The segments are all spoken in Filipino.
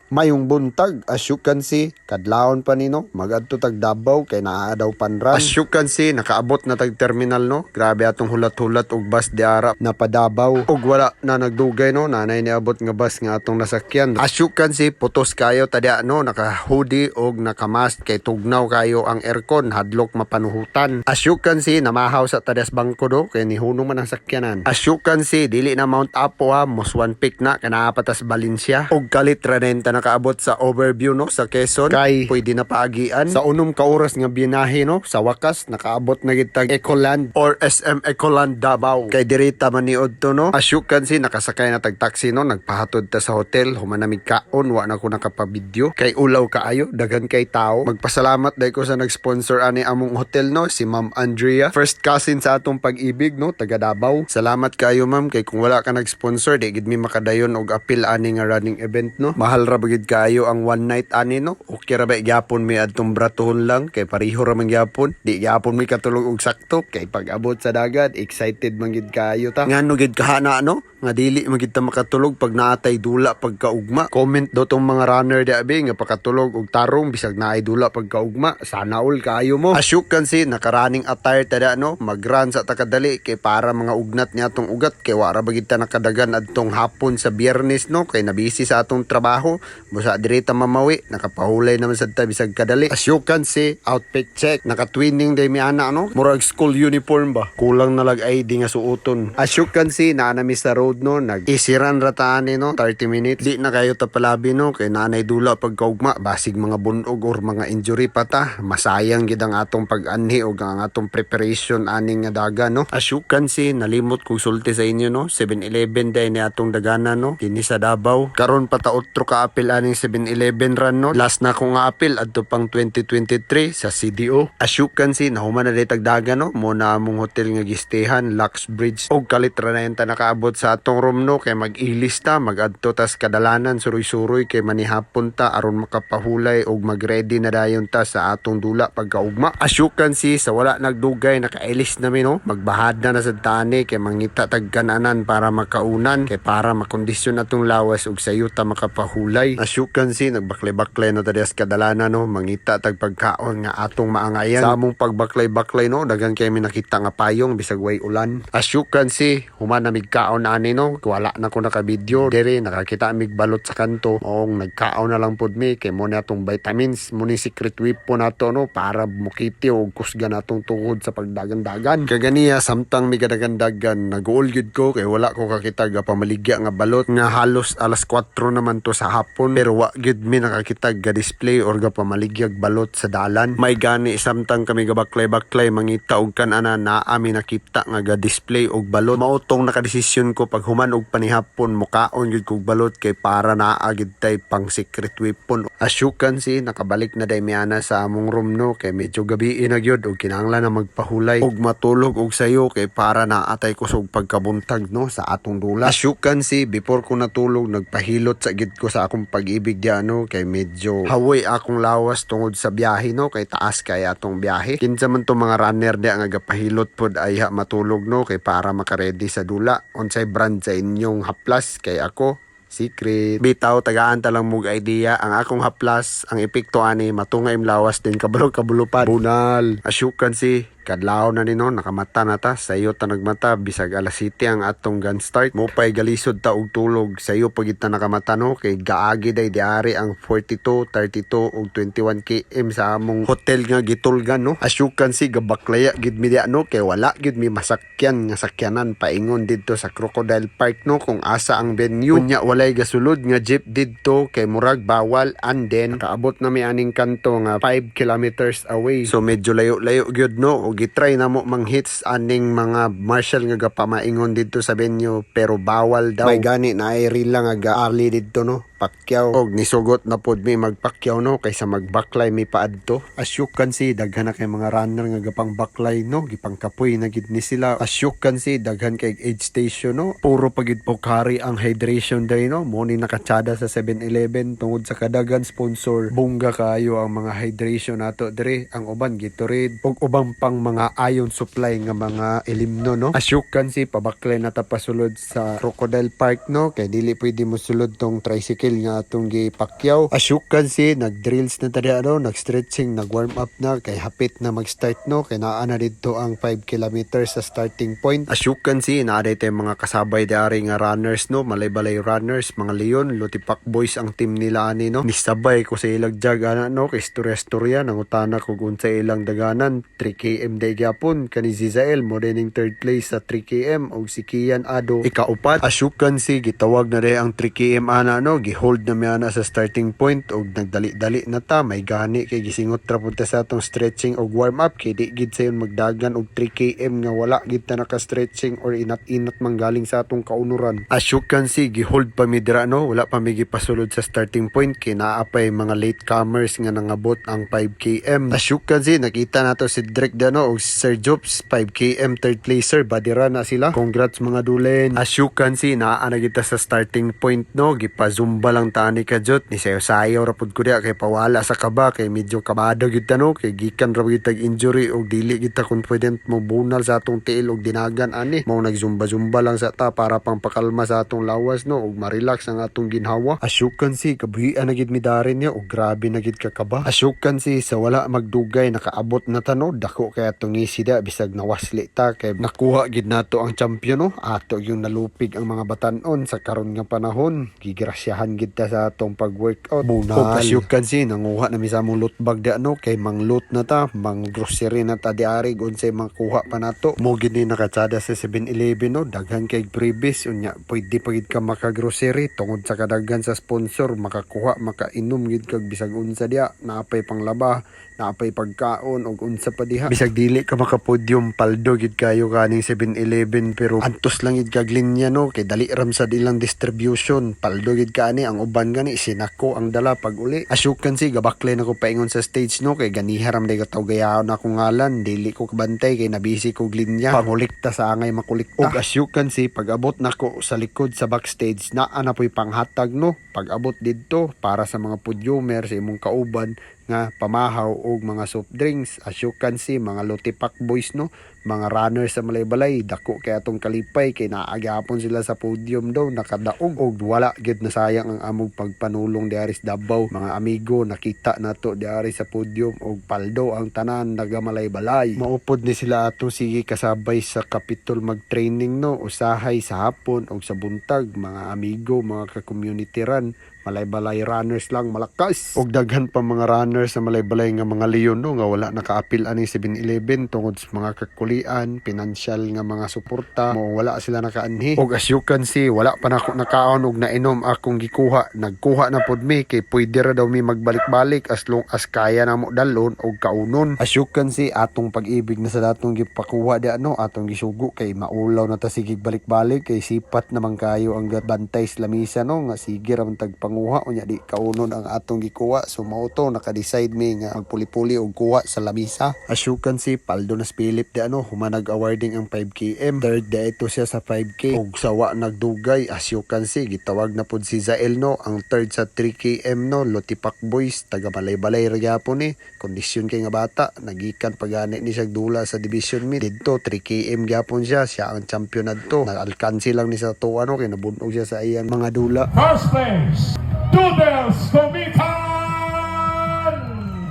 Mayong buntag, as you can see, kadlawon pa ni no, magadto tag Davao kay naa daw panran. As you can see, nakaabot na tag terminal no. Grabe atong hulat-hulat og bus di ara na pa Davao. Og wala na nagdugay no, nanay ni abot nga bus nga atong nasakyan. As you can see, putos kayo tadya no, naka-hoodie og naka-mask kay tugnaw kayo ang aircon, hadlok mapanuhutan. As you can see, namahaw sa tadas bangko do kay nihunong man ang sakyanan. As you can see, dili na Mount Apo ha, Muswan Peak na kanaapatas Valencia. Og kalit 30 nakaabot sa overview no sa Quezon kay pwede na paagian sa unom ka oras nga binahe no. Sa wakas nakaabot na gid tag Ecoland or SM Ecoland Davao kay direta man niod to no. As you can see, nakasakay na tag taxi no, nagpahatod ta sa hotel, humanamig kaon, wa na ko nakapabidyo kay ulaw kaayo, daghan kay tao. Magpasalamat dai ko sa nag-sponsor ani among hotel no, si Ma'am Andrea, first cousin sa atong pag-ibig no, taga Davao. Salamat kayo ma'am, kay kung wala ka nag-sponsor di gid mi makadayon og apil ani nga running event no. Mahal ra bagid kayo ang one night ani no. Okay ra ba gyapon mi adtong bratohon lang kay pareho ra man gyapon. Di gyapon mi katulog og sakto kay pag-abot sa dagat excited man gid kayo ta. Ngano gid kahana no, nga dili man gid ta makatulog pag naatay dula pagkaugma. Comment do tong mga runner di abi nga pakatulog og tarong bisag naay dula pagkaugma. Sana all kayo mo. As you can see, naka-running attire tada no, mag-run sa takadali kay para mga ugnat niya atong ugat kay wara bagid ta nakadagan adtong hapon sa Biyernes no, kay nabisi sa atong trabaho. Busa direta mamawi, nakapahulay naman sa bisag kadali. As you can see, outfit check, naka-twinning day mi ana no, murag school uniform ba, kulang na lag ID nga suoton. As you can see, naanami sa road no, nag-isiran rataani no, 30 minutes. Di na kayo tapalabi no, kay nanay dula pagkaugma, basig mga bunog or mga injury pa ta. Masayang gid ang atong pag-anhi o ang atong preparation aning nga daga no. As you can see, nalimot kong sulti sa inyo no, 7-Eleven day ni atong dagana no, kini sa Davao. Karon pa ta otro ka apil aning 7-Eleven run no. Last na ko nga apil adto pang 2023 sa CDO. As you can see, nahuman na day tagdaga no, mo na among hotel nga gistehan, Lux Bridge. Og kalit ra na yun ta nakaabot sa atong room no, kay mag-ilis ta, mag-adto tas kadalanan suroy-suroy kay manihapon ta aron makapahulay og mag-ready na dayon ta sa atong dula pagkaugma. As you can see, sa wala nagdugay nakailis na mi no, magbahad na sa tani kay mangita tag kananan para makaunan kay para makondisyon atong lawas og sayo ta makapahulay. As you can see, nagbaklay-baklay no tadias kadalanan no, mangita tag pagkaon nga atong maangayan. Sa among pagbaklay-baklay no, dagan kay mi nakita nga payong bisag way ulan. As you can see, human na migkaon ani no, wala na ko naka-video dere, nakakita mig balot sa kanto. Ong nagkaon na lang pud mi kay mo na atong vitamins, mo ni secret weapon nato no, para mukiti og kusga natong tungod sa pagdagan-dagan. Kaganiya samtang mi gadagan-dagan, nag-uol gid ko kay wala ko kakita ga pamaligya nga balot nga halos alas 4 naman to sa hapon, pero wa gid mi nakakita ga display or ga pamaligyag balot sa dalan. May gani samtang kami ga baklay-baklay mangita og kanana na ami nakita nga ga display og balot. Mautong nakadesisyon ko pag human og panihapon mukaon gid kog balot kay para naa gid tay pang secret weapon. As you can see, nakabalik na day miana sa among room no, kay medyo gabi na gyud og kinahanglan na magpahulay og matulog og sayo kay para naatay kusog pagkabuntag no sa atong dula. As you can see, before ko natulog nagpahilot sa gid ko sa akong pag-ibig diyan no, kay medyo hawoy akong lawas tungod sa biyahe no, kay taas kay atong biyahe. Kinsa man to mga runner diya nga gapahilot pod ay matulog no, kay para makaredy sa dula. Unsay brand sa inyong haplas? Kay ako secret. Bitaw tagaan ta lang mog idea, ang akong haplas ang epekto ani matungay imlawas din kabulok-kabulupan. Bunal. As you can see, kadlaw na nino, nakamata na ta, sayo ta nagmata, bisag alas 7 ang atong gun start. Mupay galisod ta og tulog, sayo pagit na nakamata no, kay gaagi day diari ang 42, 32 ug 21 km sa among hotel nga gitulgan no. As you can see, gabaklaya gid mi diya no, kay wala gid mi masakyan nga sakyanan paingon didto sa Crocodile Park no, kung asa ang venue. Unya walay gasulod nga jeep didto kay murag bawal, and then kaabot na mi aning kanto nga 5 kilometers away. So medyo layo-layo gyud no, og gitry na mo mang hits aning mga marshal nga gapamaingon dito sa venue, pero bawal daw. May gani na ay rila nga gaali dito no, Pacquiao. Og nisugot na pod mi magpakyaw no, kaysa magbaklay mi paadto. As you can see, daghan na kay mga runner nga gapang baklay no, gipang kapoy na gid ni sila. As you can see, daghan kay aid station no, puro pagid pokari ang hydration day no, mo ni nakatsada sa 7-Eleven tungod sa kadagan sponsor. Bungga kayo ang mga hydration nato dire, ang uban Gatorade ug ubang pang mga iron supply nga mga elimno no. As you can see pabaklay na ta pasulod sa Crocodile Park no kay dili pwede mo sulod tong tricycle nga atong gipakyaw. As you can see nag-drills na ta diha no, nag-stretching, nag-warm up na kay hapit na mag-start no kay naa na didto ang 5 kilometers sa starting point. As you can see naa tay mga kasabay diari nga runners no, malay-balay runners, mga leon, Lotipak boys ang team nila ani no. Nisabay ko sa ilang jag ana no kay istorya-istorya nangutana kung unsa ilang daganan 3 km day gyapon kani Zizael mo dining third place sa 3 km og si Kian Ado ikaupat. As you can see gitawag na day ang 3 km ana no, gihold na mi ana sa starting point og nagdali-dali na ta, may gani kay gisingot ra pud ta sa atong stretching og warm up kay di gid sayon magdagan og 3 km nga wala gid ta naka-stretching or inat-inat manggaling sa atong kaunuran. As you can see gihold pa mi dira no, wala pa mi gipasulod sa starting point kay naa pay mga late comers nga nangabot ang 5 km. As you can see nakita nato si Drake Dano o si Sir Jobs 5 km third placer, badira na sila. Congrats mga dulen. As you can see naa na kita sa starting point no, gipazumba lang tani kajot ni sayo-sayo ra pud ko diha kay pawala sa kaba kay medyo kabado gid ta no kay gikan ra gid tag injury og dili gid ta confident mo bunal sa atong tiil og dinagan ani. Mao nagzumba-zumba lang sa ta para pang pakalma sa atong lawas no og ma-relax ang atong ginhawa. As you can see kabuhian na gid mi darin niya og grabe na gid kakaba. As you can see sa wala magdugay nakaabot na ta no, dako kay atong isida bisag nawasli ta kay nakuha gid nato ang champion no. Ato yung nalupig ang mga batan-on sa karon nga panahon, gigrasyahan gid ta sa atong pag-workout. Bunal. As you can see nanguha na mi sa among loot bag di no kay mang loot na ta, mang grocery na ta diari unsay makuha pa nato. Mo gid ni nakatsada sa 7-Eleven no, daghan kay freebies unya pwede pa gid ka maka-grocery tungod sa kadaghan sa sponsor, makakuha makainom gid kag bisag unsa diha, naapay panglaba, naapay pagkaon og unsa pa diha. Bisag dili ka makapodyum paldo gid kayo kaning 7-Eleven pero antos lang gid kag linya no kay dali ram sa ilang distribution, paldo gid kani ang uban gani sinako ang dala pag uli. As you can see gabaklay na ko paingon sa stage no kay ganiharam day kataw gayaon ako ngalan, dili ko kabantay kay nabisi ko linya pangulikta sa angay makulikta. Og as you can see pag abot nako sa likod sa backstage naa na po'y panghatag no, pag abot didto para sa mga podyomer sa imong kauban nga pamahaw og mga soft drinks. As you can see mga Lotipak boys no, mga runners sa malay-balay, dako kay atong kalipay kay naagapon sila sa podium daw nakadaog og wala gid na sayang ang among pagpanulong diari sa Davao. Mga amigo nakita nato diari sa podium og paldo ang tanan nagamalay-balay. Maupod ni sila ato sige kasabay sa Capitol mag-training no, usahay sa hapon og sa buntag. Mga amigo, mga ka-community run, malay-balay runners lang malakas og daghan pa mga runners sa malay-balay nga mga leon no nga wala nakaapil ani 7-Eleven tungod sa mga kakulian, financial nga mga suporta, mo wala sila nakaanhi. Og as you can see wala pa nako nakaon og nainom akong gikuha, nagkuha na pod mi kay pwede ra daw mi magbalik-balik as long as kaya na mo dalon og kaunon. As you can see atong pag-ibig na sa datong gipakuha di ano, atong gisugo kay maulaw na ta sige balik-balik kay sipat naman kayo ang bantay sa lamisa no nga sige ra man tag panguha unya di kaunon ang atong gikuha. So mao to naka-decide mi nga magpuli-puli og kuha sa lamisa. As you can see paldo na Philip di ano, humanag awarding ang 5 km, third di ito siya sa 5k og sawa nagdugay. As you can see gitawag na pod si Zael no, ang third sa 3 km no, Lotipak boys taga balay-balay ra gyapon ni, kondisyon kay nga bata, nagikan pagani ni siya dula sa division mid didto 3 km gyapon siya ang champion adto. Nag-alkansi lang ni sa tuwa no kay nabunog siya sa iyang mga dula. First place, Dudels Comitan!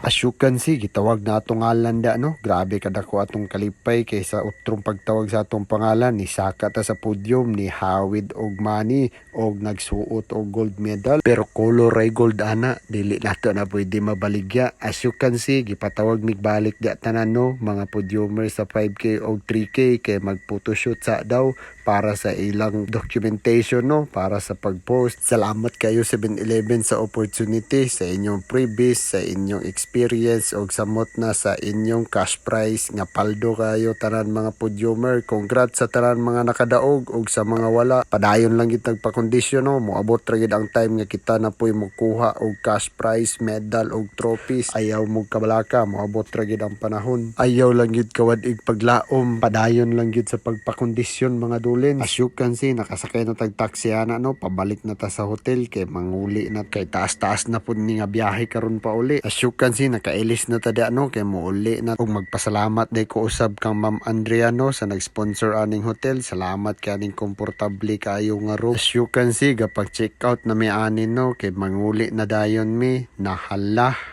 As you can see, gitawag na atong ngalan da no. Grabe kadako atong kalipay kay sa utrong pagtawag sa atong pangalan ni saka ta sa podium ni Hawid og Manny og nagsuot og gold medal. Pero color ay gold ana, dili nato na pwede mabaligya. As you can see, gipatawag mig balik da tanan no, mga podiumer sa 5k og 3k kay magphotoshoot sa daw para sa ilang documentation no, para sa pag-post. Salamat kayo 7-Eleven sa opportunity, sa inyong freebies, sa inyong experience og samot na sa inyong cash prize nga paldo kayo tanan mga podiumer. Congrats sa tanan mga nakadaog og sa mga wala. Padayon lang gid nagpa-kondisyon no, moabot ra gid ang time nga kita na po'y mokuha og cash prize, medal og trophies. Ayaw mo kabalaka, moabot ra gid ang panahon. Ayaw lang gid kawadig paglaom, padayon lang gid sa pagpakondisyon mga Julin. As you can see, nakasakay na tag taxi ana no, pabalik na ta sa hotel kay manguli na kay taas-taas na pud ni nga biyahe karon pa uli. As you can see, nakailis na ta di ano kay muuli na ug magpasalamat day ko usab kang Ma'am Andrea no sa nag-sponsor aning hotel. Salamat kay aning komportable kayo nga room. As you can see, gapag check out na may anin no kay manguli na dayon mi nahala.